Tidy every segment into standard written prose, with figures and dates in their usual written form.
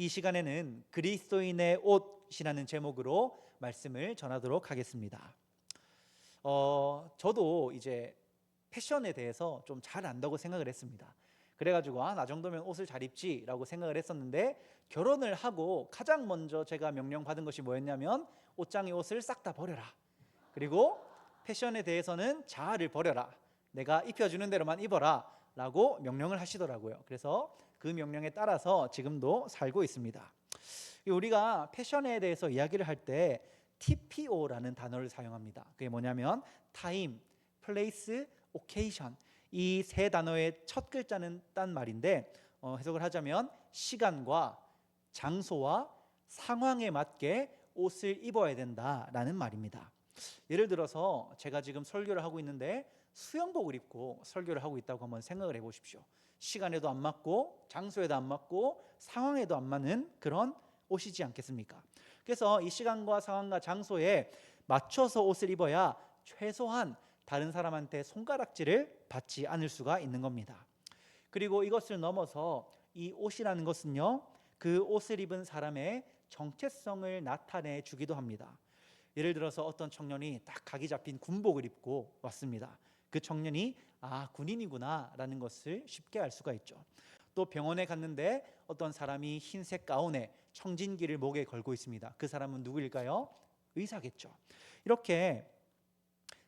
이 시간에는 그리스도인의 옷이라는 제목으로 말씀을 전하도록 하겠습니다. 저도 이제 패션에 대해서 좀 잘 안다고 생각을 했습니다. 그래가지고 나 정도면 옷을 잘 입지라고 생각을 했었는데, 결혼을 하고 가장 먼저 제가 명령받은 것이 뭐였냐면 옷장의 옷을 싹 다 버려라, 그리고 패션에 대해서는 자아를 버려라, 내가 입혀주는 대로만 입어라 라고 명령을 하시더라고요. 그래서 그 명령에 따라서 지금도 살고 있습니다. 우리가 패션에 대해서 이야기를 할 때 TPO라는 단어를 사용합니다. 그게 뭐냐면 타임, 플레이스, 오케이션, 이 세 단어의 첫 글자는 딴 말인데, 해석을 하자면 시간과 장소와 상황에 맞게 옷을 입어야 된다라는 말입니다. 예를 들어서 제가 지금 설교를 하고 있는데 수영복을 입고 설교를 하고 있다고 한번 생각을 해보십시오. 시간에도 안 맞고 장소에도 안 맞고 상황에도 안 맞는 그런 옷이지 않겠습니까? 그래서 이 시간과 상황과 장소에 맞춰서 옷을 입어야 최소한 다른 사람한테 손가락질을 받지 않을 수가 있는 겁니다. 그리고 이것을 넘어서 이 옷이라는 것은요, 그 옷을 입은 사람의 정체성을 나타내 주기도 합니다. 예를 들어서 어떤 청년이 딱 각이 잡힌 군복을 입고 왔습니다. 그 청년이 군인이구나 라는 것을 쉽게 알 수가 있죠. 또 병원에 갔는데 어떤 사람이 흰색 가운에 청진기를 목에 걸고 있습니다. 그 사람은 누구일까요? 의사겠죠. 이렇게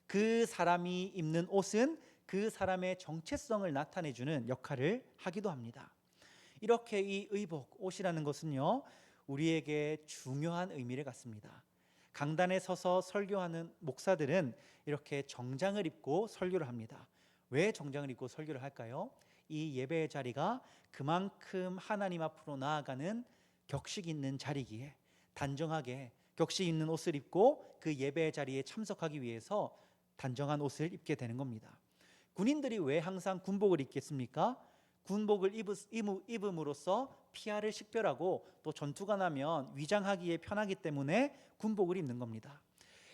그 사람이 입는 옷은 그 사람의 정체성을 나타내주는 역할을 하기도 합니다. 이렇게 이 의복, 옷이라는 것은요, 우리에게 중요한 의미를 갖습니다. 강단에 서서 설교하는 목사들은 이렇게 정장을 입고 설교를 합니다. 왜 정장을 입고 설교를 할까요? 이 예배의 자리가 그만큼 하나님 앞으로 나아가는 격식 있는 자리기에 단정하게 격식 있는 옷을 입고 그 예배의 자리에 참석하기 위해서 단정한 옷을 입게 되는 겁니다. 군인들이 왜 항상 군복을 입겠습니까? 군복을 입음으로써 피아를 식별하고 또 전투가 나면 위장하기에 편하기 때문에 군복을 입는 겁니다.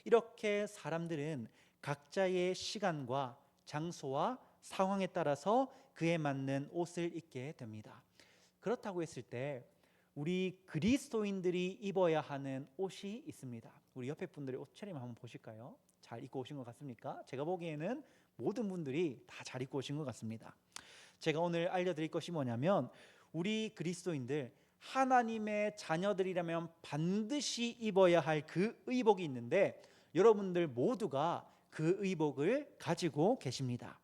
이렇게 사람들은 각자의 시간과 장소와 상황에 따라서 그에 맞는 옷을 입게 됩니다. 그렇다고 했을 때 우리 그리스도인들이 입어야 하는 옷이 있습니다. 우리 옆에 분들의 옷 차림 한번 보실까요? 잘 입고 오신 것 같습니까? 제가 보기에는 모든 분들이 다 잘 입고 오신 것 같습니다. 제가 오늘 알려드릴 것이 뭐냐면, 우리 그리스도인들 하나님의 자녀들이라면 반드시 입어야 할 그 의복이 있는데, 여러분들 모두가 그 의복을 가지고 계십니다.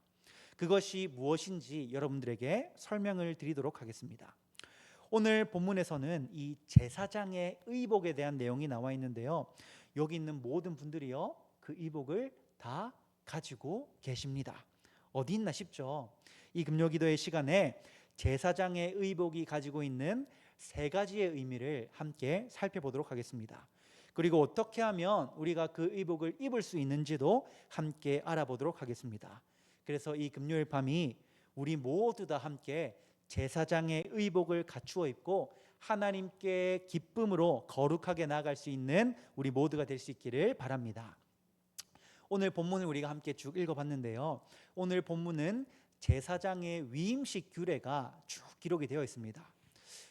그것이 무엇인지 여러분들에게 설명을 드리도록 하겠습니다. 오늘 본문에서는 이 제사장의 의복에 대한 내용이 나와 있는데요, 여기 있는 모든 분들이요, 그 의복을 다 가지고 계십니다. 어디 있나 싶죠? 이 금요기도의 시간에 제사장의 의복이 가지고 있는 세 가지의 의미를 함께 살펴보도록 하겠습니다. 그리고 어떻게 하면 우리가 그 의복을 입을 수 있는지도 함께 알아보도록 하겠습니다. 그래서 이 금요일 밤이 우리 모두 다 함께 제사장의 의복을 갖추어 입고 하나님께 기쁨으로 거룩하게 나아갈 수 있는 우리 모두가 될 수 있기를 바랍니다. 오늘 본문을 우리가 함께 쭉 읽어봤는데요, 오늘 본문은 제사장의 위임식 규례가 쭉 기록이 되어 있습니다.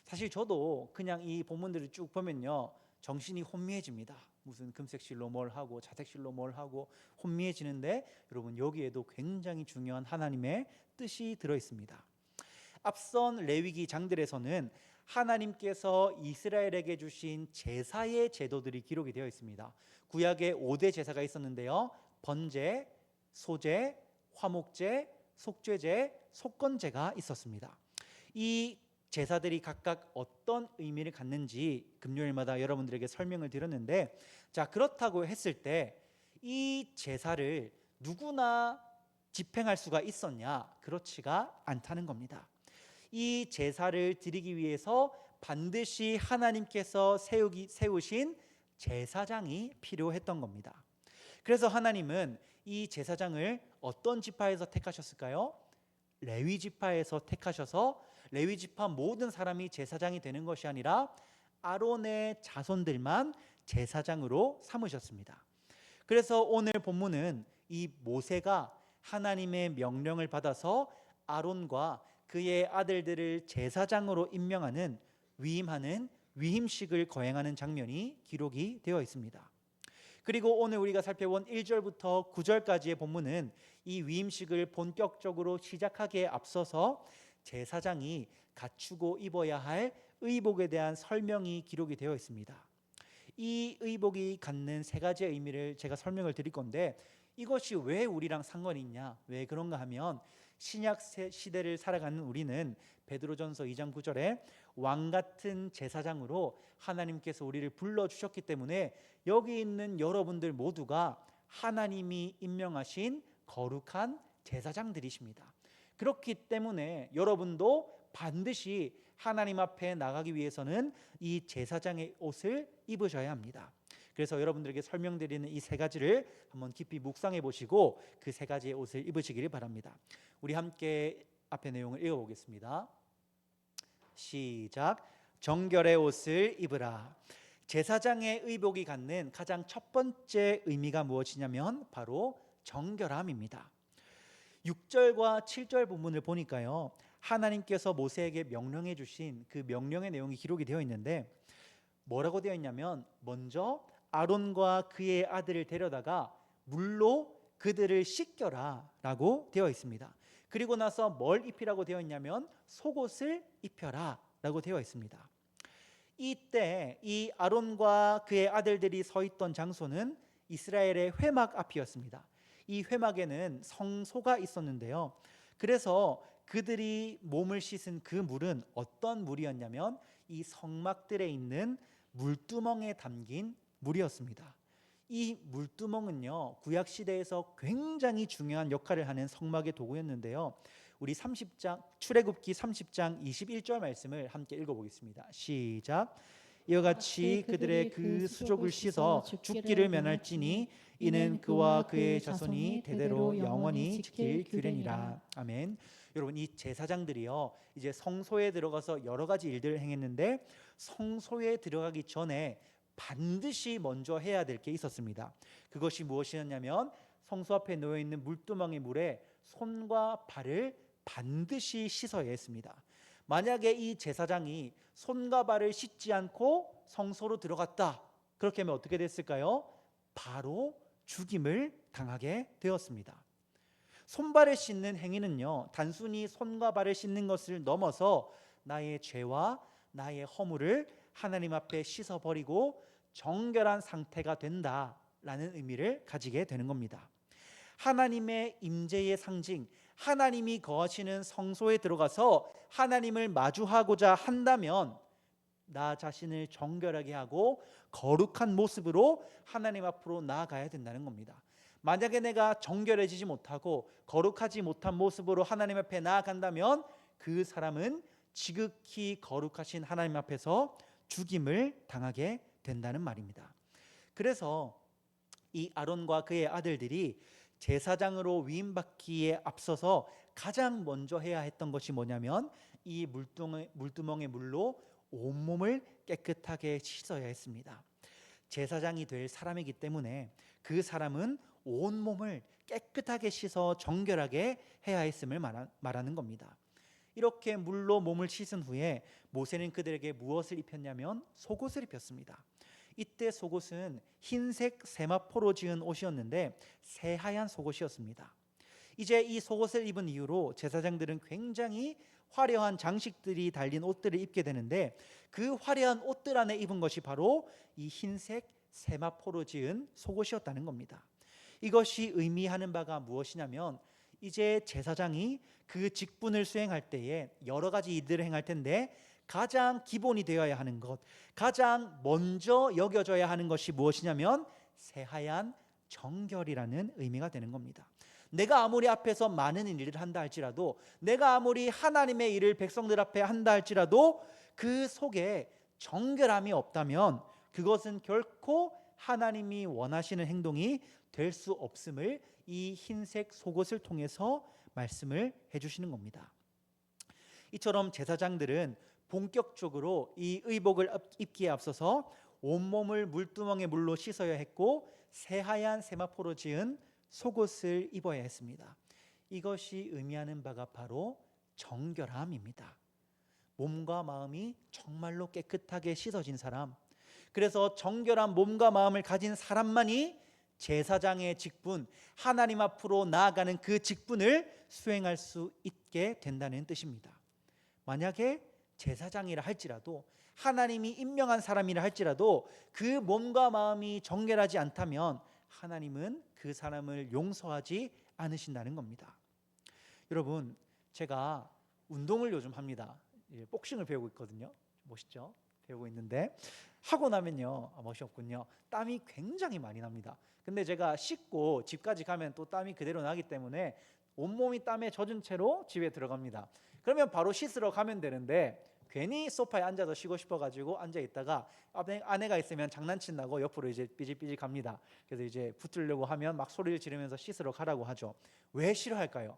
사실 저도 그냥 이 본문들을 쭉 보면요, 정신이 혼미해집니다. 무슨 금색실로 뭘 하고 자색실로 뭘 하고 혼미해지는데, 여러분 여기에도 굉장히 중요한 하나님의 뜻이 들어 있습니다. 앞선 레위기 장들에서는 하나님께서 이스라엘에게 주신 제사의 제도들이 기록이 되어 있습니다. 구약에 5대 제사가 있었는데요, 번제, 소제, 화목제, 속죄제, 속건제가 있었습니다. 이 제사들이 각각 어떤 의미를 갖는지 금요일마다 여러분들에게 설명을 드렸는데, 자, 그렇다고 했을 때 이 제사를 누구나 집행할 수가 있었냐? 그렇지가 않다는 겁니다. 이 제사를 드리기 위해서 반드시 하나님께서 세우신 제사장이 필요했던 겁니다. 그래서 하나님은 이 제사장을 어떤 지파에서 택하셨을까요? 레위 지파에서 택하셔서 레위 지파 모든 사람이 제사장이 되는 것이 아니라 아론의 자손들만 제사장으로 삼으셨습니다. 그래서 오늘 본문은 이 모세가 하나님의 명령을 받아서 아론과 그의 아들들을 제사장으로 임명하는 위임하는 위임식을 거행하는 장면이 기록이 되어 있습니다. 그리고 오늘 우리가 살펴본 1절부터 9절까지의 본문은 이 위임식을 본격적으로 시작하기에 앞서서 제사장이 갖추고 입어야 할 의복에 대한 설명이 기록이 되어 있습니다. 이 의복이 갖는 세 가지의 의미를 제가 설명을 드릴 건데, 이것이 왜 우리랑 상관이 있냐, 왜 그런가 하면 신약 시대를 살아가는 우리는 베드로전서 2장 9절에 왕 같은 제사장으로 하나님께서 우리를 불러주셨기 때문에 여기 있는 여러분들 모두가 하나님이 임명하신 거룩한 제사장들이십니다. 그렇기 때문에 여러분도 반드시 하나님 앞에 나가기 위해서는 이 제사장의 옷을 입으셔야 합니다. 그래서 여러분들에게 설명드리는 이 세 가지를 한번 깊이 묵상해 보시고 그 세 가지의 옷을 입으시기를 바랍니다. 우리 함께 앞에 내용을 읽어보겠습니다. 시작. 정결의 옷을 입으라. 제사장의 의복이 갖는 가장 첫 번째 의미가 무엇이냐면 바로 정결함입니다. 6절과 7절 본문을 보니까요, 하나님께서 모세에게 명령해 주신 그 명령의 내용이 기록이 되어 있는데, 뭐라고 되어 있냐면 먼저 아론과 그의 아들을 데려다가 물로 그들을 씻겨라 라고 되어 있습니다. 그리고 나서 뭘 입히라고 되어 있냐면 속옷을 입혀라 라고 되어 있습니다. 이때 이 아론과 그의 아들들이 서 있던 장소는 이스라엘의 회막 앞이었습니다. 이 회막에는 성소가 있었는데요, 그래서 그들이 몸을 씻은 그 물은 어떤 물이었냐면 이 성막들에 있는 물두멍에 담긴 물이었습니다. 이 물두멍은요, 구약 시대에서 굉장히 중요한 역할을 하는 성막의 도구였는데요, 우리 30장 출애굽기 30장 21절 말씀을 함께 읽어보겠습니다. 시작. 이와 같이 그들의 그 수족을 씻어 죽기를 면할지니 이는 그와 그의 자손이 대대로 영원히 지킬 규례니라. 아멘. 여러분, 이 제사장들이요, 이제 성소에 들어가서 여러 가지 일들을 행했는데 성소에 들어가기 전에 반드시 먼저 해야 될 게 있었습니다. 그것이 무엇이었냐면 성소 앞에 놓여 있는 물두멍의 물에 손과 발을 반드시 씻어야 했습니다. 만약에 이 제사장이 손과 발을 씻지 않고 성소로 들어갔다, 그렇게 하면 어떻게 됐을까요? 바로 죽임을 당하게 되었습니다. 손발을 씻는 행위는요, 단순히 손과 발을 씻는 것을 넘어서 나의 죄와 나의 허물을 하나님 앞에 씻어버리고 정결한 상태가 된다라는 의미를 가지게 되는 겁니다. 하나님의 임재의 상징, 하나님이 거하시는 성소에 들어가서 하나님을 마주하고자 한다면 나 자신을 정결하게 하고 거룩한 모습으로 하나님 앞으로 나아가야 된다는 겁니다. 만약에 내가 정결해지지 못하고 거룩하지 못한 모습으로 하나님 앞에 나아간다면 그 사람은 지극히 거룩하신 하나님 앞에서 죽임을 당하게 된다는 말입니다. 그래서 이 아론과 그의 아들들이 제사장으로 위임받기에 앞서서 가장 먼저 해야 했던 것이 뭐냐면 이 물두멍의 물로 온몸을 깨끗하게 씻어야 했습니다. 제사장이 될 사람이기 때문에 그 사람은 온몸을 깨끗하게 씻어 정결하게 해야 했음을 말하는 겁니다. 이렇게 물로 몸을 씻은 후에 모세는 그들에게 무엇을 입혔냐면 속옷을 입혔습니다. 이때 속옷은 흰색 세마포로 지은 옷이었는데 새하얀 속옷이었습니다. 이제 이 속옷을 입은 이후로 제사장들은 굉장히 화려한 장식들이 달린 옷들을 입게 되는데 그 화려한 옷들 안에 입은 것이 바로 이 흰색 세마포로 지은 속옷이었다는 겁니다. 이것이 의미하는 바가 무엇이냐면 이제 제사장이 그 직분을 수행할 때에 여러 가지 일들을 행할 텐데 가장 기본이 되어야 하는 것, 가장 먼저 여겨져야 하는 것이 무엇이냐면 새하얀 정결이라는 의미가 되는 겁니다. 내가 아무리 앞에서 많은 일을 한다 할지라도, 내가 아무리 하나님의 일을 백성들 앞에 한다 할지라도 그 속에 정결함이 없다면 그것은 결코 하나님이 원하시는 행동이 될 수 없음을 이 흰색 속옷을 통해서 말씀을 해주시는 겁니다. 이처럼 제사장들은 본격적으로 이 의복을 입기에 앞서서 온몸을 물두멍에 물로 씻어야 했고 새하얀 세마포로 지은 속옷을 입어야 했습니다. 이것이 의미하는 바가 바로 정결함입니다. 몸과 마음이 정말로 깨끗하게 씻어진 사람, 그래서 정결한 몸과 마음을 가진 사람만이 제사장의 직분, 하나님 앞으로 나아가는 그 직분을 수행할 수 있게 된다는 뜻입니다. 만약에 제사장이라 할지라도, 하나님이 임명한 사람이라 할지라도 그 몸과 마음이 정결하지 않다면 하나님은 그 사람을 용서하지 않으신다는 겁니다. 여러분, 제가 운동을 요즘 합니다. 복싱을 배우고 있거든요. 멋있죠? 배우고 있는데 하고 나면요, 멋있었군요. 땀이 굉장히 많이 납니다. 근데 제가 씻고 집까지 가면 또 땀이 그대로 나기 때문에 온몸이 땀에 젖은 채로 집에 들어갑니다. 그러면 바로 씻으러 가면 되는데 괜히 소파에 앉아서 쉬고 싶어가지고 앉아 있다가 아내가 있으면 장난친다고 옆으로 이제 삐질삐질 갑니다. 그래서 이제 붙으려고 하면 막 소리를 지르면서 씻으러 가라고 하죠. 왜 싫어할까요?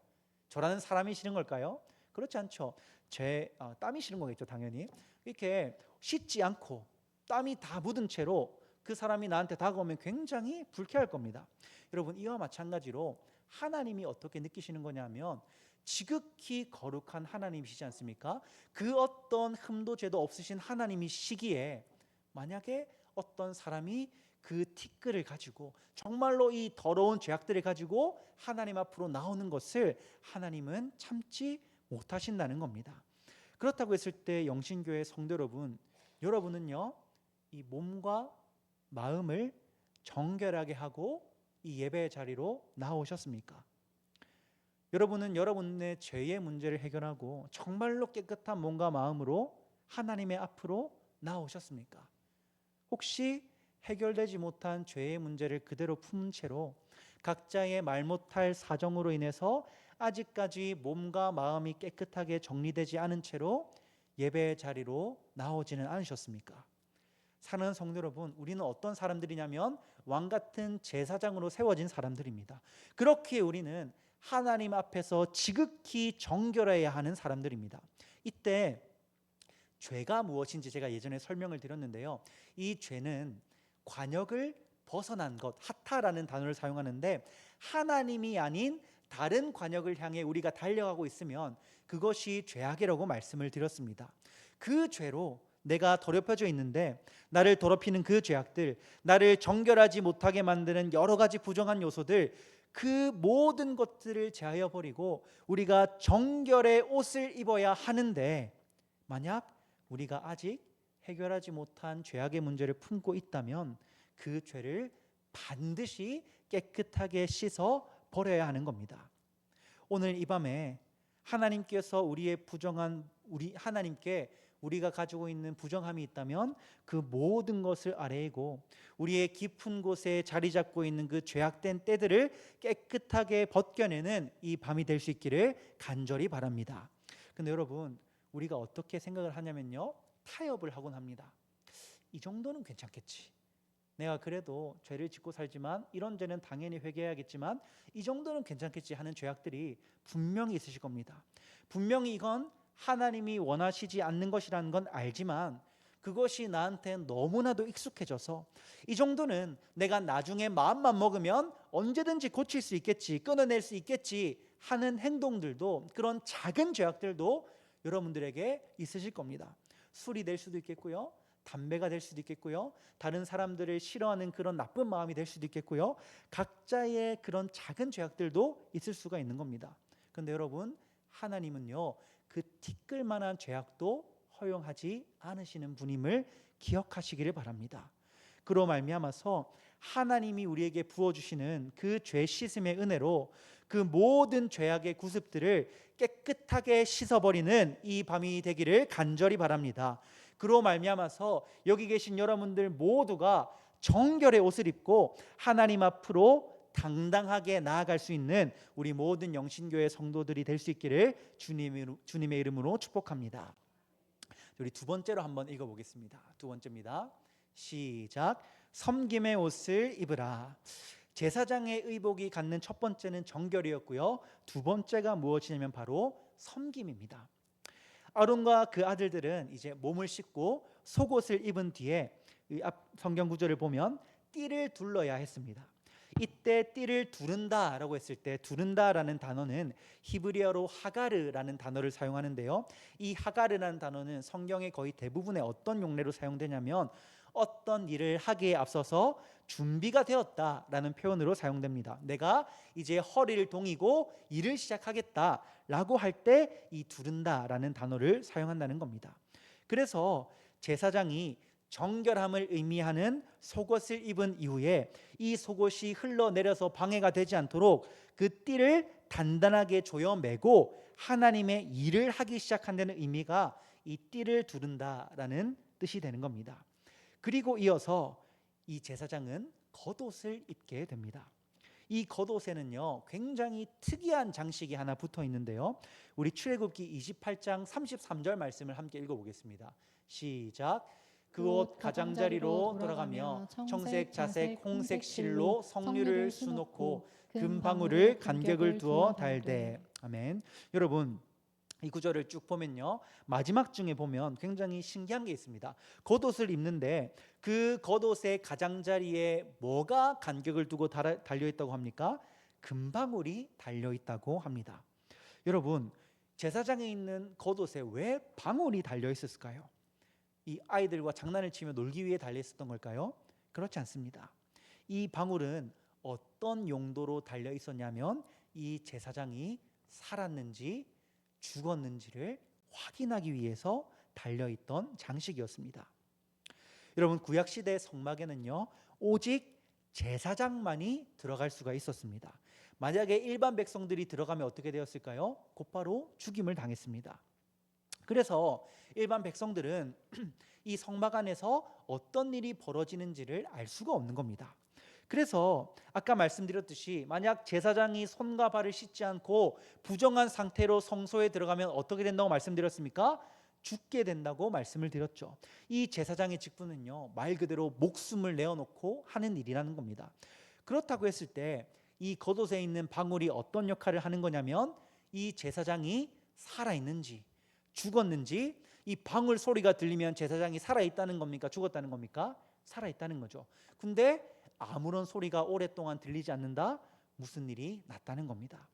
저라는 사람이 싫은 걸까요? 그렇지 않죠. 제 땀이 싫은 거겠죠, 당연히. 이렇게 씻지 않고 땀이 다 묻은 채로 그 사람이 나한테 다가오면 굉장히 불쾌할 겁니다. 여러분, 이와 마찬가지로 하나님이 어떻게 느끼시는 거냐면 지극히 거룩한 하나님이시지 않습니까? 그 어떤 흠도 죄도 없으신 하나님이시기에 만약에 어떤 사람이 그 티끌을 가지고 정말로 이 더러운 죄악들을 가지고 하나님 앞으로 나오는 것을 하나님은 참지 못하신다는 겁니다. 그렇다고 했을 때 영신교회 성도 여러분, 여러분은요, 이 몸과 마음을 정결하게 하고 이 예배의 자리로 나오셨습니까? 여러분은 여러분의 죄의 문제를 해결하고 정말로 깨끗한 몸과 마음으로 하나님의 앞으로 나오셨습니까? 혹시 해결되지 못한 죄의 문제를 그대로 품은 채로 각자의 말 못할 사정으로 인해서 아직까지 몸과 마음이 깨끗하게 정리되지 않은 채로 예배의 자리로 나오지는 않으셨습니까? 사는 성도 여러분, 우리는 어떤 사람들이냐면 왕같은 제사장으로 세워진 사람들입니다. 그렇게 우리는 하나님 앞에서 지극히 정결해야 하는 사람들입니다. 이때 죄가 무엇인지 제가 예전에 설명을 드렸는데요, 이 죄는 관역을 벗어난 것, 하타라는 단어를 사용하는데 하나님이 아닌 다른 관역을 향해 우리가 달려가고 있으면 그것이 죄악이라고 말씀을 드렸습니다. 그 죄로 내가 더럽혀져 있는데 나를 더럽히는 그 죄악들, 나를 정결하지 못하게 만드는 여러 가지 부정한 요소들, 그 모든 것들을 제하여 버리고 우리가 정결의 옷을 입어야 하는데, 만약 우리가 아직 해결하지 못한 죄악의 문제를 품고 있다면 그 죄를 반드시 깨끗하게 씻어 버려야 하는 겁니다. 오늘 이 밤에 하나님께서 하나님께 우리가 가지고 있는 부정함이 있다면 그 모든 것을 아뢰고 우리의 깊은 곳에 자리 잡고 있는 그 죄악된 때들을 깨끗하게 벗겨내는 이 밤이 될 수 있기를 간절히 바랍니다. 근데 여러분, 우리가 어떻게 생각을 하냐면요, 타협을 하곤 합니다. 이 정도는 괜찮겠지, 내가 그래도 죄를 짓고 살지만 이런 죄는 당연히 회개해야겠지만 이 정도는 괜찮겠지 하는 죄악들이 분명히 있으실 겁니다. 분명히 이건 하나님이 원하시지 않는 것이라는 건 알지만 그것이 나한테 너무나도 익숙해져서 이 정도는 내가 나중에 마음만 먹으면 언제든지 고칠 수 있겠지, 끊어낼 수 있겠지 하는 행동들도, 그런 작은 죄악들도 여러분들에게 있으실 겁니다. 술이 될 수도 있겠고요, 담배가 될 수도 있겠고요, 다른 사람들을 싫어하는 그런 나쁜 마음이 될 수도 있겠고요, 각자의 그런 작은 죄악들도 있을 수가 있는 겁니다. 그런데 여러분, 하나님은요, 그 티끌만한 죄악도 허용하지 않으시는 분임을 기억하시기를 바랍니다. 그로 말미암아서 하나님이 우리에게 부어주시는 그 죄 씻음의 은혜로 그 모든 죄악의 구습들을 깨끗하게 씻어버리는 이 밤이 되기를 간절히 바랍니다. 그로 말미암아서 여기 계신 여러분들 모두가 정결의 옷을 입고 하나님 앞으로 당당하게 나아갈 수 있는 우리 모든 영신교회 성도들이 될 수 있기를 주님의 이름으로 축복합니다. 우리 두 번째로 한번 읽어보겠습니다. 두 번째입니다. 시작. 섬김의 옷을 입으라. 제사장의 의복이 갖는 첫 번째는 정결이었고요, 두 번째가 무엇이냐면 바로 섬김입니다. 아론과 그 아들들은 이제 몸을 씻고 속옷을 입은 뒤에 이 앞 성경 구절을 보면 띠를 둘러야 했습니다. 이때 띠를 두른다라고 했을 때 두른다라는 단어는 히브리어로 하가르라는 단어를 사용하는데요. 이 하가르라는 단어는 성경의 거의 대부분의 어떤 용례로 사용되냐면 어떤 일을 하기에 앞서서 준비가 되었다라는 표현으로 사용됩니다. 내가 이제 허리를 동이고 일을 시작하겠다라고 할 때 이 두른다라는 단어를 사용한다는 겁니다. 그래서 제사장이 정결함을 의미하는 속옷을 입은 이후에 이 속옷이 흘러내려서 방해가 되지 않도록 그 띠를 단단하게 조여매고 하나님의 일을 하기 시작한다는 의미가 이 띠를 두른다라는 뜻이 되는 겁니다. 그리고 이어서 이 제사장은 겉옷을 입게 됩니다. 이 겉옷에는요 굉장히 특이한 장식이 하나 붙어 있는데요. 우리 출애굽기 28장 33절 말씀을 함께 읽어보겠습니다. 시작. 그 옷 가장자리로 돌아가며 청색, 자색, 홍색 실로 성류를 수놓고 금방울을 간격을 두어 달되. 아멘. 여러분 이 구절을 쭉 보면요 마지막 중에 보면 굉장히 신기한 게 있습니다. 겉옷을 입는데 그 겉옷의 가장자리에 뭐가 간격을 두고 달려있다고 합니까? 금방울이 달려있다고 합니다. 여러분 제사장에 있는 겉옷에 왜 방울이 달려있었을까요? 이 아이들과 장난을 치며 놀기 위해 달려있었던 걸까요? 그렇지 않습니다. 이 방울은 어떤 용도로 달려있었냐면 이 제사장이 살았는지 죽었는지를 확인하기 위해서 달려있던 장식이었습니다. 여러분 구약시대 성막에는요 오직 제사장만이 들어갈 수가 있었습니다. 만약에 일반 백성들이 들어가면 어떻게 되었을까요? 곧바로 죽임을 당했습니다. 그래서 일반 백성들은 이 성막 안에서 어떤 일이 벌어지는지를 알 수가 없는 겁니다. 그래서 아까 말씀드렸듯이 만약 제사장이 손과 발을 씻지 않고 부정한 상태로 성소에 들어가면 어떻게 된다고 말씀드렸습니까? 죽게 된다고 말씀을 드렸죠. 이 제사장의 직분은요 말 그대로 목숨을 내어놓고 하는 일이라는 겁니다. 그렇다고 했을 때 이 겉옷에 있는 방울이 어떤 역할을 하는 거냐면 이 제사장이 살아있는지 죽었는지, 이 방울 소리가 들리면 제사장이 살아있다는 겁니까? 죽었다는 겁니까? 살아있다는 거죠. 근데 아무런 소리가 오랫동안 들리지 않는다? 무슨 일이 났다는 겁니다.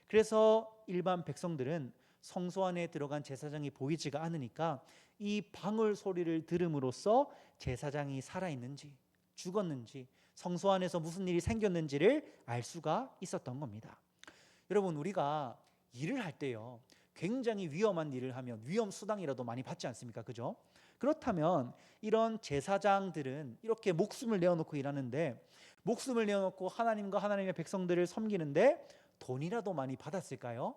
그래서 일반 백성들은 성소 안에 들어간 제사장이 보이지가 않으니까 이 방울 소리를 들음으로써 제사장이 살아있는지 죽었는지 성소 안에서 무슨 일이 생겼는지를 알 수가 있었던 겁니다. 여러분 우리가 일을 할 때요 굉장히 위험한 일을 하면 위험 수당이라도 많이 받지 않습니까? 그죠? 그렇다면 이런 제사장들은 이렇게 목숨을 내어놓고 일하는데 목숨을 내어놓고 하나님과 하나님의 백성들을 섬기는데 돈이라도 많이 받았을까요?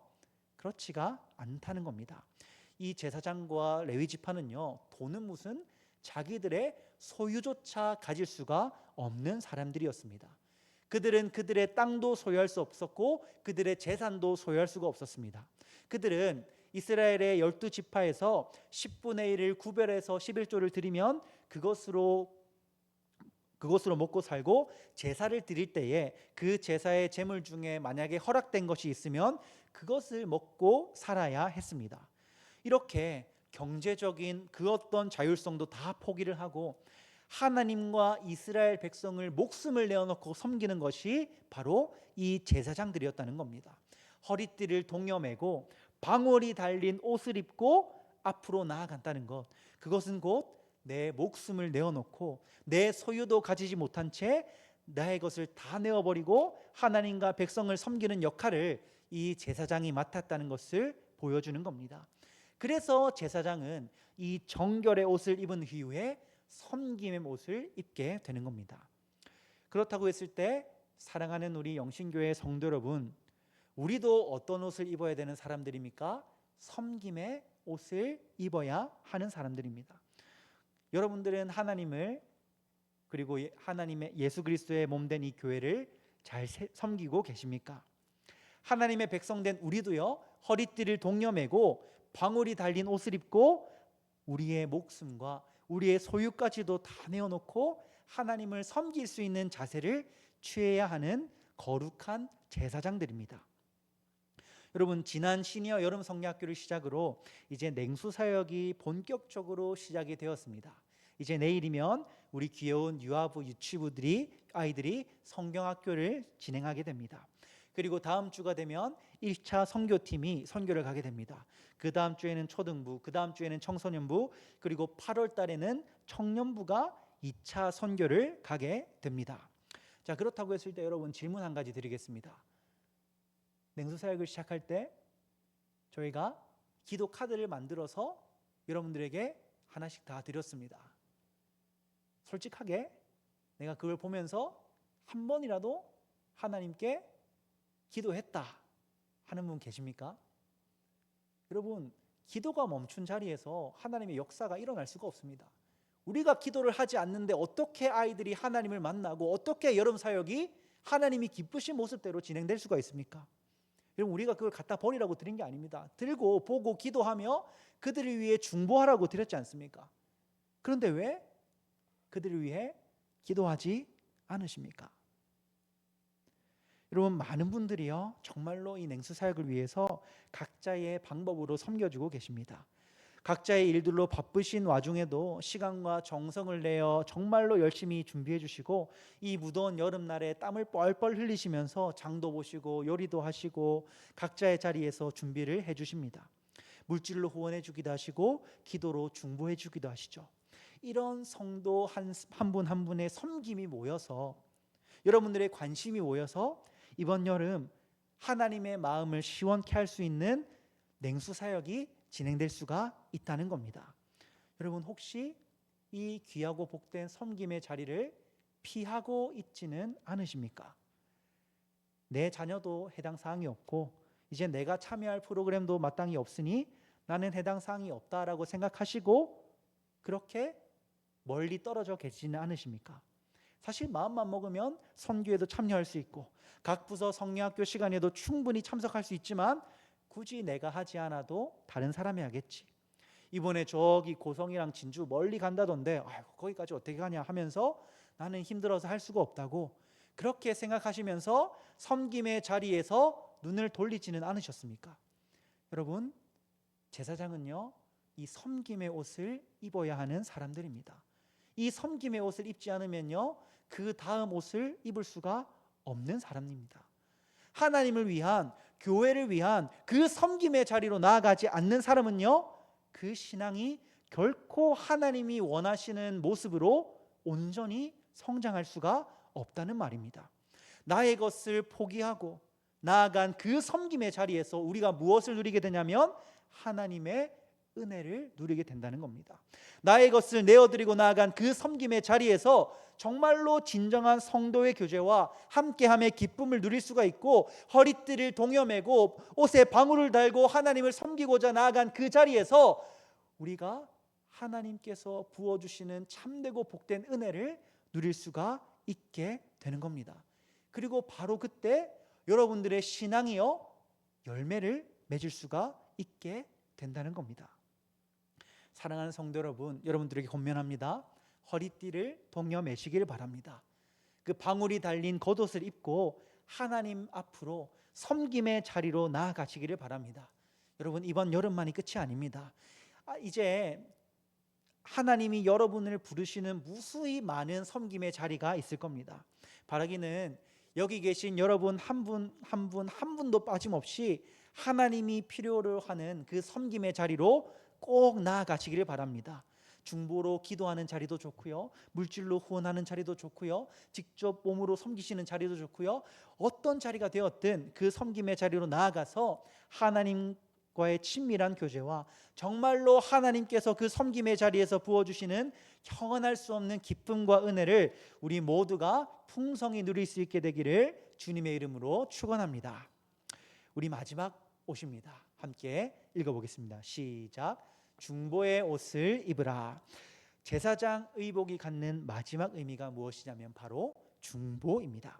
그렇지가 않다는 겁니다. 이 제사장과 레위 지파는요 돈은 무슨 자기들의 소유조차 가질 수가 없는 사람들이었습니다. 그들은 그들의 땅도 소유할 수 없었고 그들의 재산도 소유할 수가 없었습니다. 그들은 이스라엘의 12지파에서 10분의 1을 구별해서 11조를 드리면 그것으로 먹고 살고 제사를 드릴 때에 그 제사의 제물 중에 만약에 허락된 것이 있으면 그것을 먹고 살아야 했습니다. 이렇게 경제적인 그 어떤 자율성도 다 포기를 하고 하나님과 이스라엘 백성을 목숨을 내어놓고 섬기는 것이 바로 이 제사장들이었다는 겁니다. 허리띠를 동여매고 방울이 달린 옷을 입고 앞으로 나아간다는 것, 그것은 곧 내 목숨을 내어놓고 내 소유도 가지지 못한 채 나의 것을 다 내어버리고 하나님과 백성을 섬기는 역할을 이 제사장이 맡았다는 것을 보여주는 겁니다. 그래서 제사장은 이 정결의 옷을 입은 이후에 섬김의 옷을 입게 되는 겁니다. 그렇다고 했을 때 사랑하는 우리 영신교회 성도 여러분, 우리도 어떤 옷을 입어야 되는 사람들입니까? 섬김의 옷을 입어야 하는 사람들입니다. 여러분들은 하나님을 그리고 하나님의 예수 그리스도의 몸된 이 교회를 잘 섬기고 계십니까? 하나님의 백성된 우리도요 허리띠를 동여매고 방울이 달린 옷을 입고 우리의 목숨과 우리의 소유까지도 다 내어놓고 하나님을 섬길 수 있는 자세를 취해야 하는 거룩한 제사장들입니다. 여러분 지난 시니어 여름 성리학교를 시작으로 이제 냉수 사역이 본격적으로 시작이 되었습니다. 이제 내일이면 우리 귀여운 유아부 유치부들이 아이들이 성경학교를 진행하게 됩니다. 그리고 다음 주가 되면 1차 선교팀이 선교를 가게 됩니다. 그 다음 주에는 초등부, 그 다음 주에는 청소년부, 그리고 8월 달에는 청년부가 2차 선교를 가게 됩니다. 자, 그렇다고 했을 때 여러분 질문 한 가지 드리겠습니다. 냉수사역을 시작할 때 저희가 기도 카드를 만들어서 여러분들에게 하나씩 다 드렸습니다. 솔직하게 내가 그걸 보면서 한 번이라도 하나님께 기도했다 하는 분 계십니까? 여러분, 기도가 멈춘 자리에서 하나님의 역사가 일어날 수가 없습니다. 우리가 기도를 하지 않는데 어떻게 아이들이 하나님을 만나고 어떻게 여름 사역이 하나님이 기쁘신 모습대로 진행될 수가 있습니까? 여러분, 우리가 그걸 갖다 버리라고 드린 게 아닙니다. 들고 보고 기도하며 그들을 위해 중보하라고 드렸지 않습니까? 그런데 왜 그들을 위해 기도하지 않으십니까? 여러분, 많은 분들이요 정말로 이 냉수 사역을 위해서 각자의 방법으로 섬겨주고 계십니다. 각자의 일들로 바쁘신 와중에도 시간과 정성을 내어 정말로 열심히 준비해 주시고 이 무더운 여름날에 땀을 뻘뻘 흘리시면서 장도 보시고 요리도 하시고 각자의 자리에서 준비를 해 주십니다. 물질로 후원해 주기도 하시고 기도로 중보해 주기도 하시죠. 이런 성도 한 분 한 분의 섬김이 모여서 여러분들의 관심이 모여서 이번 여름 하나님의 마음을 시원케 할 수 있는 냉수 사역이 진행될 수가 있다는 겁니다. 여러분, 혹시 이 귀하고 복된 섬김의 자리를 피하고 있지는 않으십니까? 내 자녀도 해당 사항이 없고 이제 내가 참여할 프로그램도 마땅히 없으니 나는 해당 사항이 없다라고 생각하시고 그렇게 멀리 떨어져 계시지는 않으십니까? 사실 마음만 먹으면 선교에도 참여할 수 있고 각 부서 성령학교 시간에도 충분히 참석할 수 있지만 굳이 내가 하지 않아도 다른 사람이 하겠지. 이번에 저기 고성이랑 진주 멀리 간다던데 아이고 거기까지 어떻게 가냐 하면서 나는 힘들어서 할 수가 없다고 그렇게 생각하시면서 섬김의 자리에서 눈을 돌리지는 않으셨습니까? 여러분, 제사장은요 이 섬김의 옷을 입어야 하는 사람들입니다. 이 섬김의 옷을 입지 않으면요 그 다음 옷을 입을 수가 없는 사람입니다. 하나님을 위한, 교회를 위한 그 섬김의 자리로 나아가지 않는 사람은요 그 신앙이 결코 하나님이 원하시는 모습으로 온전히 성장할 수가 없다는 말입니다. 나의 것을 포기하고 나아간 그 섬김의 자리에서 우리가 무엇을 누리게 되냐면 하나님의 은혜를 누리게 된다는 겁니다. 나의 것을 내어드리고 나아간 그 섬김의 자리에서 정말로 진정한 성도의 교제와 함께함의 기쁨을 누릴 수가 있고 허리띠를 동여매고 옷에 방울을 달고 하나님을 섬기고자 나아간 그 자리에서 우리가 하나님께서 부어주시는 참되고 복된 은혜를 누릴 수가 있게 되는 겁니다. 그리고 바로 그때 여러분들의 신앙이요 열매를 맺을 수가 있게 된다는 겁니다. 사랑하는 성도 여러분, 여러분들에게 권면합니다. 허리띠를 동여 매시길 바랍니다. 그 방울이 달린 겉옷을 입고 하나님 앞으로 섬김의 자리로 나아가시기를 바랍니다. 여러분, 이번 여름만이 끝이 아닙니다. 이제 하나님이 여러분을 부르시는 무수히 많은 섬김의 자리가 있을 겁니다. 바라기는 여기 계신 여러분 한 분도 빠짐없이 하나님이 필요로 하는 그 섬김의 자리로 꼭 나아가시기를 바랍니다. 중보로 기도하는 자리도 좋고요, 물질로 후원하는 자리도 좋고요, 직접 몸으로 섬기시는 자리도 좋고요, 어떤 자리가 되었든 그 섬김의 자리로 나아가서 하나님과의 친밀한 교제와 정말로 하나님께서 그 섬김의 자리에서 부어주시는 형언할 수 없는 기쁨과 은혜를 우리 모두가 풍성히 누릴 수 있게 되기를 주님의 이름으로 축원합니다. 우리 마지막 옷입니다. 함께 읽어보겠습니다. 시작. 중보의 옷을 입으라. 제사장 의복이 갖는 마지막 의미가 무엇이냐면 바로 중보입니다.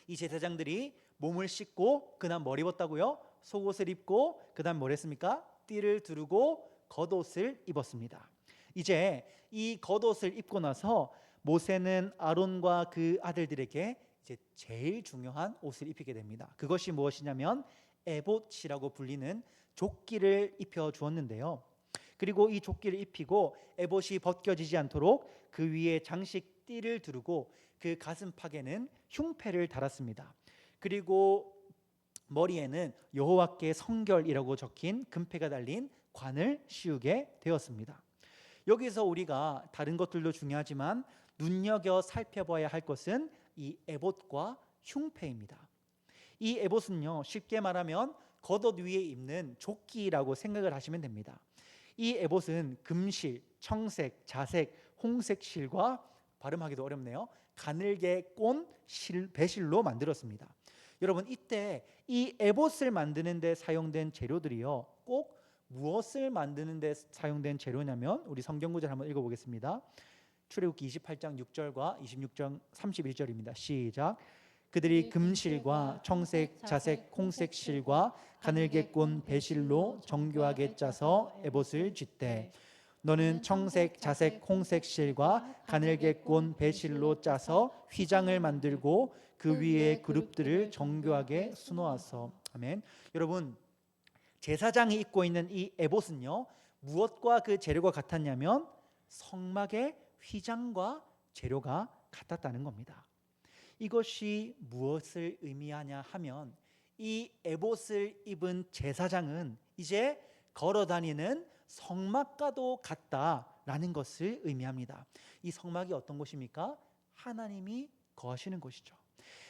이 제사장들이 몸을 씻고 그다음 머리 벗다고요, 속옷을 입고 그다음 뭘 했습니까? 띠를 두르고 겉옷을 입었습니다. 이제 이 겉옷을 입고 나서 모세는 아론과 그 아들들에게 이제 제일 중요한 옷을 입히게 됩니다. 그것이 무엇이냐면 에봇이라고 불리는 조끼를 입혀 주었는데요. 그리고 이 조끼를 입히고 에봇이 벗겨지지 않도록 그 위에 장식 띠를 두르고 그 가슴팍에는 흉패를 달았습니다. 그리고 머리에는 여호와께 성결이라고 적힌 금패가 달린 관을 씌우게 되었습니다. 여기서 우리가 다른 것들도 중요하지만 눈여겨 살펴봐야 할 것은 이 에봇과 흉패입니다. 이 에봇은요, 쉽게 말하면 겉옷 위에 입는 조끼라고 생각을 하시면 됩니다. 이 에봇은 금실, 청색, 자색, 홍색 실과 발음하기도 어렵네요. 가늘게 꼰 배실로 만들었습니다. 여러분, 이때 이 에봇을 만드는 데 사용된 재료들이요, 꼭 무엇을 만드는 데 사용된 재료냐면, 우리 성경 구절 한번 읽어보겠습니다. 출애굽기 28장 6절과 26장 31절입니다. 시작. 그들이 금실과 청색, 자색, 홍색 실과 가늘게 꼰 배실로 정교하게 짜서 에봇을 쥐되, 너는 청색, 자색, 홍색 실과 가늘게 꼰 배실로 짜서 휘장을 만들고 그 위에 그룹들을 정교하게 수놓아서. 아멘. 여러분, 제사장이 입고 있는 이 에봇은요, 무엇과 그 재료가 같았냐면 성막의 휘장과 재료가 같았다는 겁니다. 이것이 무엇을 의미하냐 하면, 이 에봇을 입은 제사장은 이제 걸어다니는 성막과도 같다라는 것을 의미합니다. 이 성막이 어떤 곳입니까? 하나님이 거하시는 곳이죠.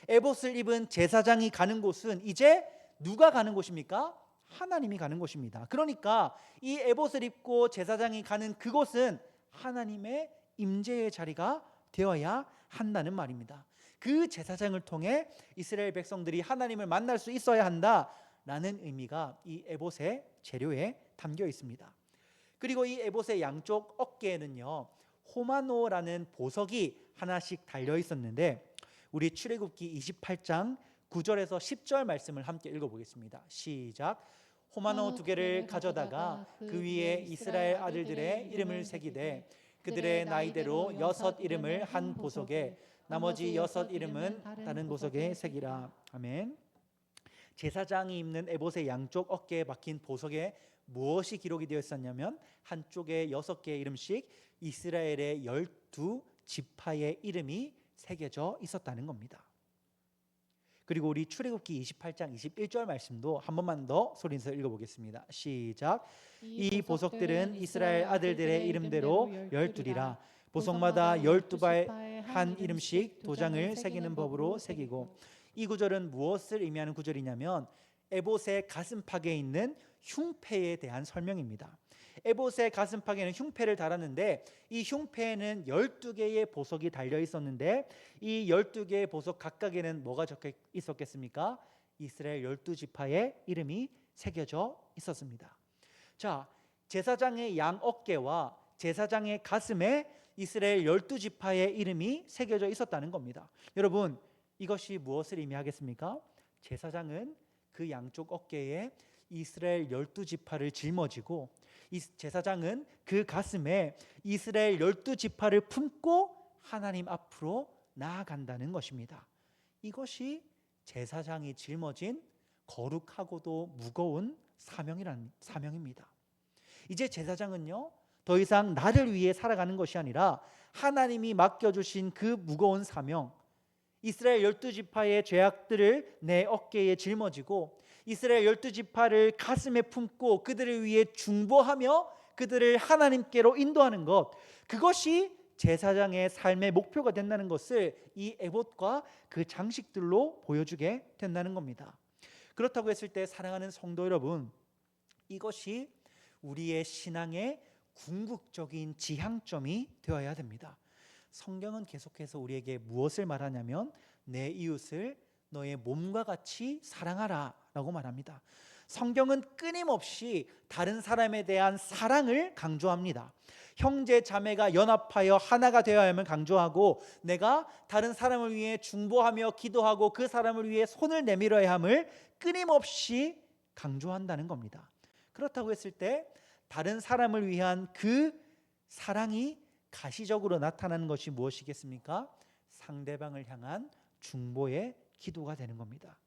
에봇을 입은 제사장이 가는 곳은 이제 누가 가는 곳입니까? 하나님이 가는 곳입니다. 그러니까 이 에봇을 입고 제사장이 가는 그곳은 하나님의 임재의 자리가 되어야 한다는 말입니다. 그 제사장을 통해 이스라엘 백성들이 하나님을 만날 수 있어야 한다라는 의미가 이 에봇의 재료에 담겨 있습니다. 그리고 이 에봇의 양쪽 어깨에는요, 호마노라는 보석이 하나씩 달려 있었는데, 우리 출애굽기 28장 9절에서 10절 말씀을 함께 읽어보겠습니다. 시작. 호마노 2개를 가져다가 그 위에 이스라엘 아들들의 이름을 새기되, 그들의 나이대로 6 이름을 한 보석에, 나머지 6 이름은 다른 보석에 새기라. 아멘. 제사장이 입는 에봇의 양쪽 어깨에 박힌 보석에 무엇이 기록이 되어 있었냐면, 한쪽에 6개의 이름씩 이스라엘의 12지파의 이름이 새겨져 있었다는 겁니다. 그리고 우리 출애굽기 28장 21절 말씀도 한 번만 더 소리내서 읽어보겠습니다. 시작. 이 보석들은 이스라엘 아들들의 이름대로 12이라. 보석마다 12발 한 이름씩 도장을 새기는 법으로 새기고. 이 구절은 무엇을 의미하는 구절이냐면, 에봇의 가슴팍에 있는 흉패에 대한 설명입니다. 에봇의 가슴팍에는 흉패를 달았는데, 이 흉패에는 12개의 보석이 달려 있었는데, 이 12개의 보석 각각에는 뭐가 적혀 있었겠습니까? 이스라엘 12지파의 이름이 새겨져 있었습니다. 자, 제사장의 양 어깨와 제사장의 가슴에 이스라엘 12지파의 이름이 새겨져 있었다는 겁니다. 여러분, 이것이 무엇을 의미하겠습니까? 제사장은 그 양쪽 어깨에 이스라엘 12지파를 짊어지고, 이 제사장은 그 가슴에 이스라엘 12지파를 품고 하나님 앞으로 나아간다는 것입니다. 이것이 제사장이 짊어진 거룩하고도 무거운 사명입니다. 이제 제사장은요, 더 이상 나를 위해 살아가는 것이 아니라 하나님이 맡겨주신 그 무거운 사명, 이스라엘 12지파의 죄악들을 내 어깨에 짊어지고 이스라엘 12지파를 가슴에 품고 그들을 위해 중보하며 그들을 하나님께로 인도하는 것, 그것이 제사장의 삶의 목표가 된다는 것을 이 에봇과 그 장식들로 보여주게 된다는 겁니다. 그렇다고 했을 때 사랑하는 성도 여러분, 이것이 우리의 신앙의 궁극적인 지향점이 되어야 됩니다. 성경은 계속해서 우리에게 무엇을 말하냐면, 내 이웃을 너의 몸과 같이 사랑하라 라고 말합니다. 성경은 끊임없이 다른 사람에 대한 사랑을 강조합니다. 형제 자매가 연합하여 하나가 되어야 함을 강조하고, 내가 다른 사람을 위해 중보하며 기도하고 그 사람을 위해 손을 내밀어야 함을 끊임없이 강조한다는 겁니다. 그렇다고 했을 때 다른 사람을 위한 그 사랑이 가시적으로 나타나는 것이 무엇이겠습니까? 상대방을 향한 중보의 기도가 되는 겁니다.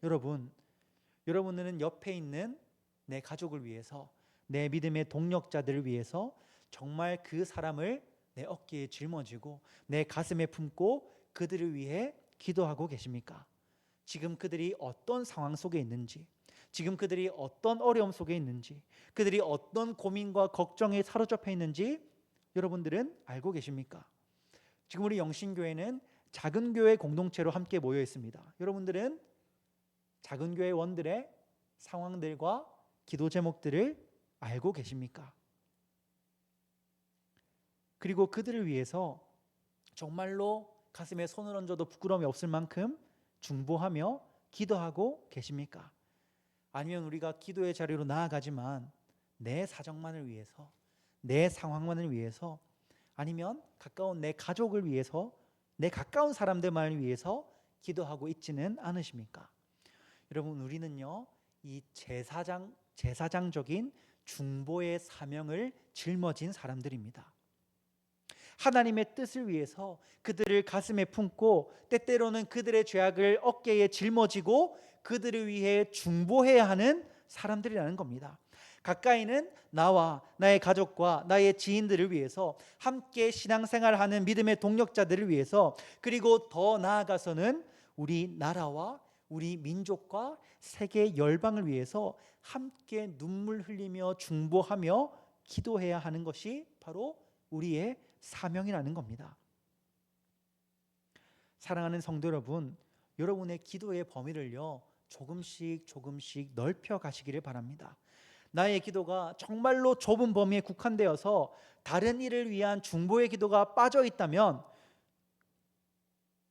여러분은 옆에 있는 내 가족을 위해서, 내 믿음의 동력자들을 위해서 정말 그 사람을 내 어깨에 짊어지고 내 가슴에 품고 그들을 위해 기도하고 계십니까? 지금 그들이 어떤 상황 속에 있는지, 지금 그들이 어떤 어려움 속에 있는지, 그들이 어떤 고민과 걱정에 사로잡혀 있는지 여러분들은 알고 계십니까? 지금 우리 영신교회는 작은 교회 공동체로 함께 모여 있습니다. 여러분들은 작은 교회 원들의 상황들과 기도 제목들을 알고 계십니까? 그리고 그들을 위해서 정말로 가슴에 손을 얹어도 부끄러움이 없을 만큼 중보하며 기도하고 계십니까? 아니면 우리가 기도의 자리로 나아가지만 내 사정만을 위해서, 내 상황만을 위해서, 아니면 가까운 내 가족을 위해서, 내 가까운 사람들만을 위해서 기도하고 있지는 않으십니까? 여러분, 우리는요, 이 제사장적인 중보의 사명을 짊어진 사람들입니다. 하나님의 뜻을 위해서 그들을 가슴에 품고 때때로는 그들의 죄악을 어깨에 짊어지고 그들을 위해 중보해야 하는 사람들이라는 겁니다. 가까이는 나와 나의 가족과 나의 지인들을 위해서, 함께 신앙생활하는 믿음의 동력자들을 위해서, 그리고 더 나아가서는 우리 나라와 우리 민족과 세계 열방을 위해서 함께 눈물 흘리며 중보하며 기도해야 하는 것이 바로 우리의 사명이라는 겁니다. 사랑하는 성도 여러분, 여러분의 기도의 범위를요 조금씩 넓혀 가시기를 바랍니다. 나의 기도가 정말로 좁은 범위에 국한되어서 다른 일을 위한 중보의 기도가 빠져 있다면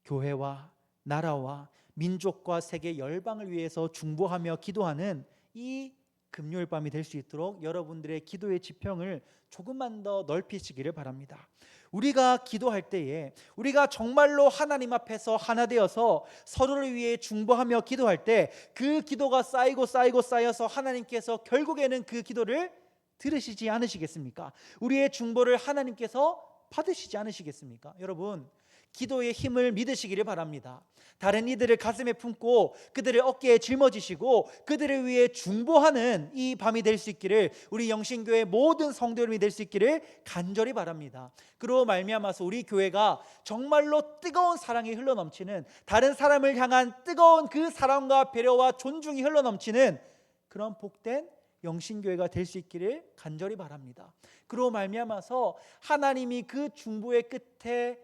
교회와 나라와 민족과 세계 열방을 위해서 중보하며 기도하는 이 금요일 밤이 될 수 있도록 여러분들의 기도의 지평을 조금만 더 넓히시기를 바랍니다. 우리가 기도할 때에, 우리가 정말로 하나님 앞에서 하나 되어서 서로를 위해 중보하며 기도할 때 그 기도가 쌓여서 하나님께서 결국에는 그 기도를 들으시지 않으시겠습니까? 우리의 중보를 하나님께서 받으시지 않으시겠습니까? 여러분, 기도의 힘을 믿으시기를 바랍니다. 다른 이들을 가슴에 품고 그들을 어깨에 짊어지시고 그들을 위해 중보하는 이 밤이 될 수 있기를, 우리 영신교회 모든 성도 여러분이 될 수 있기를 간절히 바랍니다. 그로 말미암아서 우리 교회가 정말로 뜨거운 사랑이 흘러넘치는, 다른 사람을 향한 뜨거운 그 사랑과 배려와 존중이 흘러넘치는 그런 복된 영신교회가 될 수 있기를 간절히 바랍니다. 그로 말미암아서 하나님이 그 중보의 끝에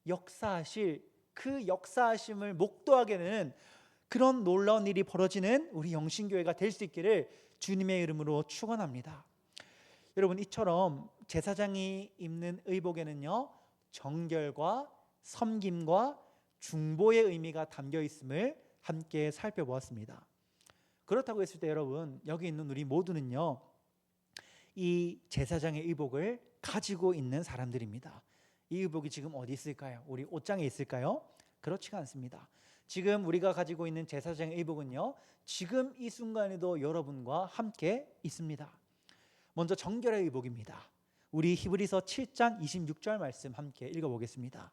역사하실 그 역사하심을 목도하게 되는 그런 놀라운 일이 벌어지는 우리 영신교회가 될 수 있기를 주님의 이름으로 축원합니다. 여러분, 이처럼 제사장이 입는 의복에는요 정결과 섬김과 중보의 의미가 담겨 있음을 함께 살펴보았습니다. 그렇다고 했을 때 여러분, 여기 있는 우리 모두는요 이 제사장의 의복을 가지고 있는 사람들입니다. 이 의복이 지금 어디 있을까요? 우리 옷장에 있을까요? 그렇지가 않습니다. 지금 우리가 가지고 있는 제사장의 의복은요 지금 이 순간에도 여러분과 함께 있습니다. 먼저 정결의 의복입니다. 우리 히브리서 7장 26절 말씀 함께 읽어보겠습니다.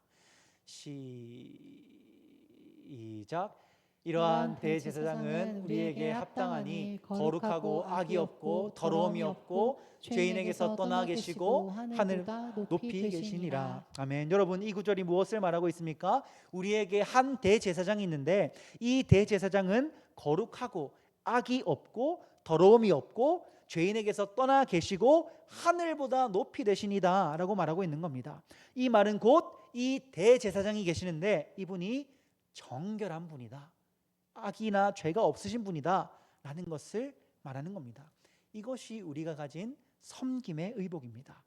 시작. 이러한 대제사장은 우리에게 합당하니 거룩하고 악이 없고 더러움이 없고 죄인에게서 떠나 계시고 하늘보다 높이 계시니라. 아멘. 여러분, 이 구절이 무엇을 말하고 있습니까? 우리에게 한 대제사장이 있는데 이 대제사장은 거룩하고 악이 없고 더러움이 없고 죄인에게서 떠나 계시고 하늘보다 높이 되시니다 라고 말하고 있는 겁니다. 이 말은 곧 이 대제사장이 계시는데 이분이 정결한 분이다, 악이나 죄가 없으신 분이다 라는 것을 말하는 겁니다. 이것이 우리가 가진 섬김의 의복입니다.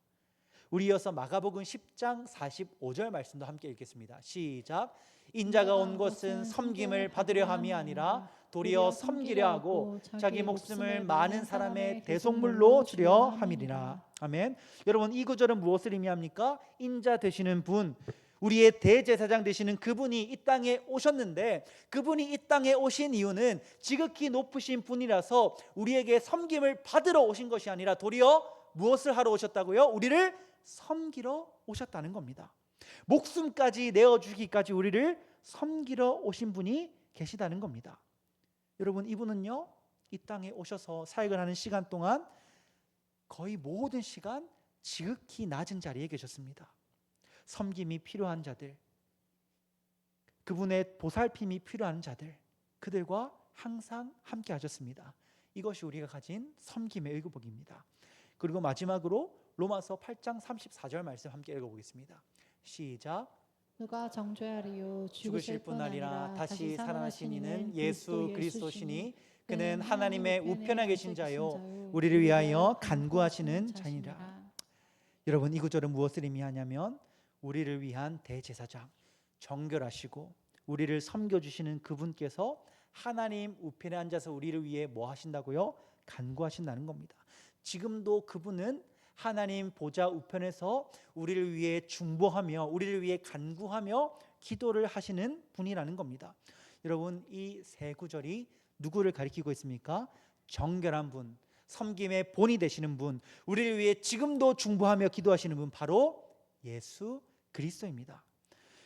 우리 이어서 마가복음 10장 45절 말씀도 함께 읽겠습니다. 시작. 인자가 온 것은 섬김을 받으려 함이 아니라 도리어 섬기려 하고 자기 목숨을 많은 사람의 대속물로 주려 함이리라. 아멘. 여러분, 이 구절은 무엇을 의미합니까? 인자 되시는 분, 우리의 대제사장 되시는 그분이 이 땅에 오셨는데, 그분이 이 땅에 오신 이유는 지극히 높으신 분이라서 우리에게 섬김을 받으러 오신 것이 아니라 도리어 무엇을 하러 오셨다고요? 우리를 섬기러 오셨다는 겁니다. 목숨까지 내어주기까지 우리를 섬기러 오신 분이 계시다는 겁니다. 여러분, 이분은요 이 땅에 오셔서 사역을 하는 시간 동안 거의 모든 시간 지극히 낮은 자리에 계셨습니다. 섬김이 필요한 자들, 그분의 보살핌이 필요한 자들, 그들과 항상 함께 하셨습니다. 이것이 우리가 가진 섬김의 의복입니다. 그리고 마지막으로 로마서 8장 34절 말씀 함께 읽어보겠습니다. 시작. 누가 정죄하리요? 죽으실 뿐 아니라 다시 살아나신 이는 예수 그리스도시니 그는 하나님의 우편에 계신 자요 우리를 위하여 간구하시는 자니라. 여러분, 이 구절은 무엇을 의미하냐면 우리를 위한 대제사장, 정결하시고 우리를 섬겨주시는 그분께서 하나님 우편에 앉아서 우리를 위해 뭐 하신다고요? 간구하신다는 겁니다. 지금도 그분은 하나님 보좌 우편에서 우리를 위해 중보하며 우리를 위해 간구하며 기도를 하시는 분이라는 겁니다. 여러분, 이 세 구절이 누구를 가리키고 있습니까? 정결한 분, 섬김의 본이 되시는 분, 우리를 위해 지금도 중보하며 기도하시는 분, 바로 예수 그리스도입니다.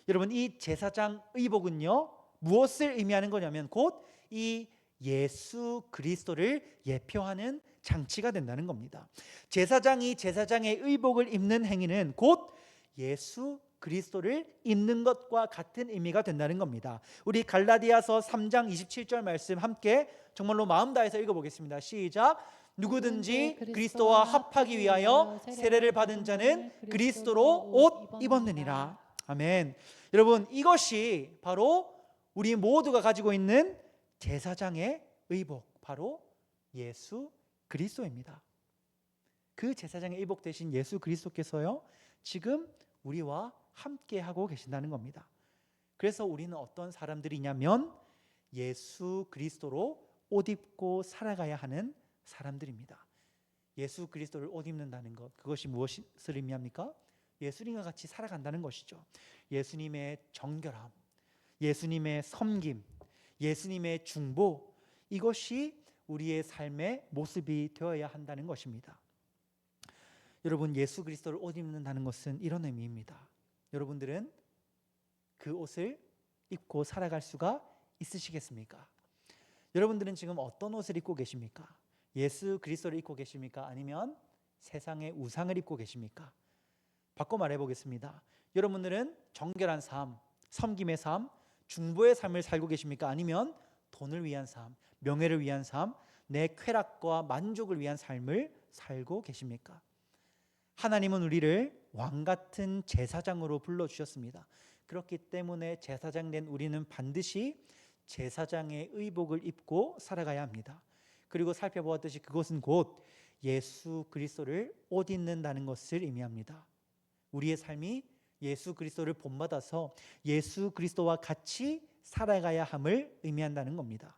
여러분, 이 제사장 의복은요 무엇을 의미하는 거냐면 곧 이 예수 그리스도를 예표하는 장치가 된다는 겁니다. 제사장이 제사장의 의복을 입는 행위는 곧 예수 그리스도를 입는 것과 같은 의미가 된다는 겁니다. 우리 갈라디아서 3장 27절 말씀 함께 정말로 마음 다해서 읽어보겠습니다. 시작. 누구든지 그리스도와 합하기 위하여 세례를 받은 자는 그리스도로 옷 입었느니라. 아멘. 여러분, 이것이 바로 우리 모두가 가지고 있는 제사장의 의복, 바로 예수 그리스도입니다. 그 제사장의 의복 대신 예수 그리스도께서요 지금 우리와 함께 하고 계신다는 겁니다. 그래서 우리는 어떤 사람들이냐면 예수 그리스도로 옷 입고 살아가야 하는 사람들입니다. 예수 그리스도를 옷 입는다는 것, 그것이 무엇을 의미합니까? 예수님과 같이 살아간다는 것이죠. 예수님의 정결함, 예수님의 섬김, 예수님의 중보, 이것이 우리의 삶의 모습이 되어야 한다는 것입니다. 여러분, 예수 그리스도를 옷 입는다는 것은 이런 의미입니다. 여러분들은 그 옷을 입고 살아갈 수가 있으시겠습니까? 여러분들은 지금 어떤 옷을 입고 계십니까? 예수 그리스도를 입고 계십니까? 아니면 세상의 우상을 입고 계십니까? 바꿔 말해 보겠습니다. 여러분들은 정결한 삶, 섬김의 삶, 중보의 삶을 살고 계십니까? 아니면 돈을 위한 삶, 명예를 위한 삶, 내 쾌락과 만족을 위한 삶을 살고 계십니까? 하나님은 우리를 왕같은 제사장으로 불러주셨습니다. 그렇기 때문에 제사장 된 우리는 반드시 제사장의 의복을 입고 살아가야 합니다. 그리고 살펴보았듯이 그것은 곧 예수 그리스도를 옷 입는다는 것을 의미합니다. 우리의 삶이 예수 그리스도를 본받아서 예수 그리스도와 같이 살아가야 함을 의미한다는 겁니다.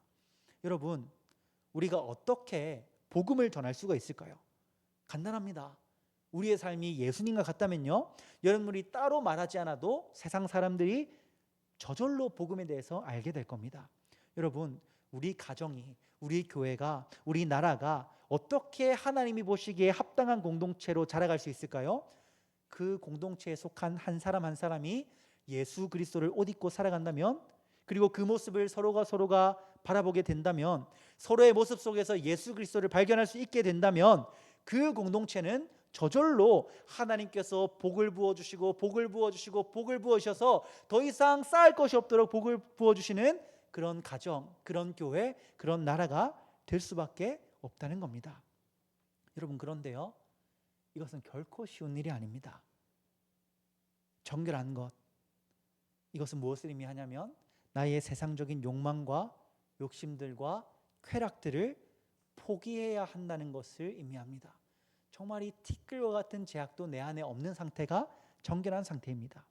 여러분, 우리가 어떻게 복음을 전할 수가 있을까요? 간단합니다. 우리의 삶이 예수님과 같다면요, 여러분들이 따로 말하지 않아도 세상 사람들이 저절로 복음에 대해서 알게 될 겁니다. 여러분, 우리 가정이, 우리 교회가, 우리 나라가 어떻게 하나님이 보시기에 합당한 공동체로 자라갈 수 있을까요? 그 공동체에 속한 한 사람 한 사람이 예수 그리스도를 옷 입고 살아간다면, 그리고 그 모습을 서로가 바라보게 된다면, 서로의 모습 속에서 예수 그리스도를 발견할 수 있게 된다면 그 공동체는 저절로 하나님께서 복을 부어주시고 복을 부어주시고 복을 부어주셔서 더 이상 쌓을 것이 없도록 복을 부어주시는 그런 가정, 그런 교회, 그런 나라가 될 수밖에 없다는 겁니다. 여러분, 그런데요, 이것은 결코 쉬운 일이 아닙니다. 정결한 것, 이것은 무엇을 의미하냐면 나의 세상적인 욕망과 욕심들과 쾌락들을 포기해야 한다는 것을 의미합니다. 정말 이 티끌과 같은 제약도 내 안에 없는 상태가 정결한 상태입니다.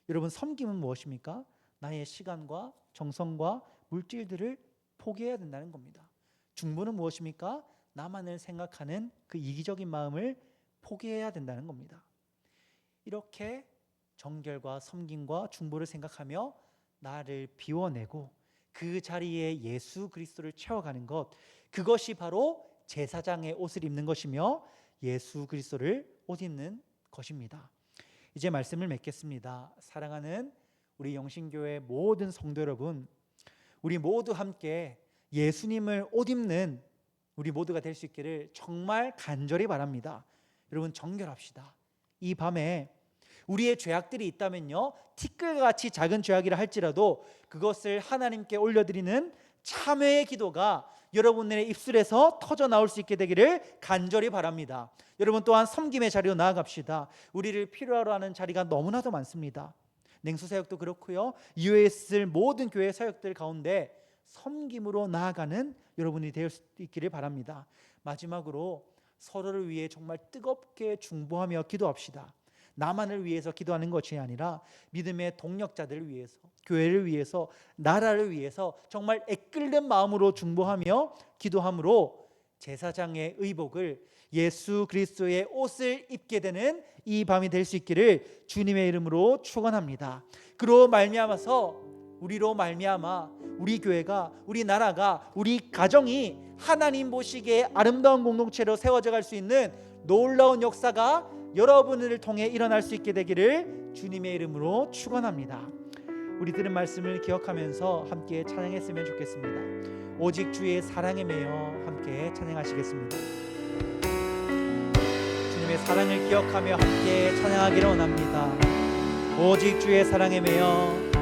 여러분, 섬김은 무엇입니까? 나의 시간과 정성과 물질들을 포기해야 된다는 겁니다. 중보는 무엇입니까? 나만을 생각하는 그 이기적인 마음을 포기해야 된다는 겁니다. 이렇게 정결과 섬김과 중보를 생각하며 나를 비워내고 그 자리에 예수 그리스도를 채워가는 것, 그것이 바로 제사장의 옷을 입는 것이며 예수 그리스도를 옷 입는 것입니다. 이제 말씀을 맺겠습니다. 사랑하는 우리 영신교회 모든 성도 여러분, 우리 모두 함께 예수님을 옷 입는 우리 모두가 될 수 있기를 정말 간절히 바랍니다. 여러분, 정결합시다. 이 밤에 우리의 죄악들이 있다면요, 티끌같이 작은 죄악이라 할지라도 그것을 하나님께 올려드리는 참회의 기도가 여러분의 입술에서 터져 나올 수 있게 되기를 간절히 바랍니다. 여러분 또한 섬김의 자리로 나아갑시다. 우리를 필요로 하는 자리가 너무나도 많습니다. 냉수사역도 그렇고요, 이후에 있을 모든 교회 사역들 가운데 섬김으로 나아가는 여러분이 될 수 있기를 바랍니다. 마지막으로 서로를 위해 정말 뜨겁게 중보하며 기도합시다. 나만을 위해서 기도하는 것이 아니라 믿음의 동력자들을 위해서, 교회를 위해서, 나라를 위해서 정말 애끓는 마음으로 중보하며 기도함으로 제사장의 의복을, 예수 그리스도의 옷을 입게 되는 이 밤이 될 수 있기를 주님의 이름으로 축원합니다. 그로 말미암아서, 우리로 말미암아 우리 교회가, 우리 나라가, 우리 가정이 하나님 보시기에 아름다운 공동체로 세워져 갈 수 있는 놀라운 역사가 여러분을 통해 일어날 수 있게 되기를 주님의 이름으로 축원합니다. 우리 들은 말씀을 기억하면서 함께 찬양했으면 좋겠습니다. 오직 주의 사랑에 매여 함께 찬양하시겠습니다. 주님의 사랑을 기억하며 함께 찬양하기를 원합니다. 오직 주의 사랑에 매여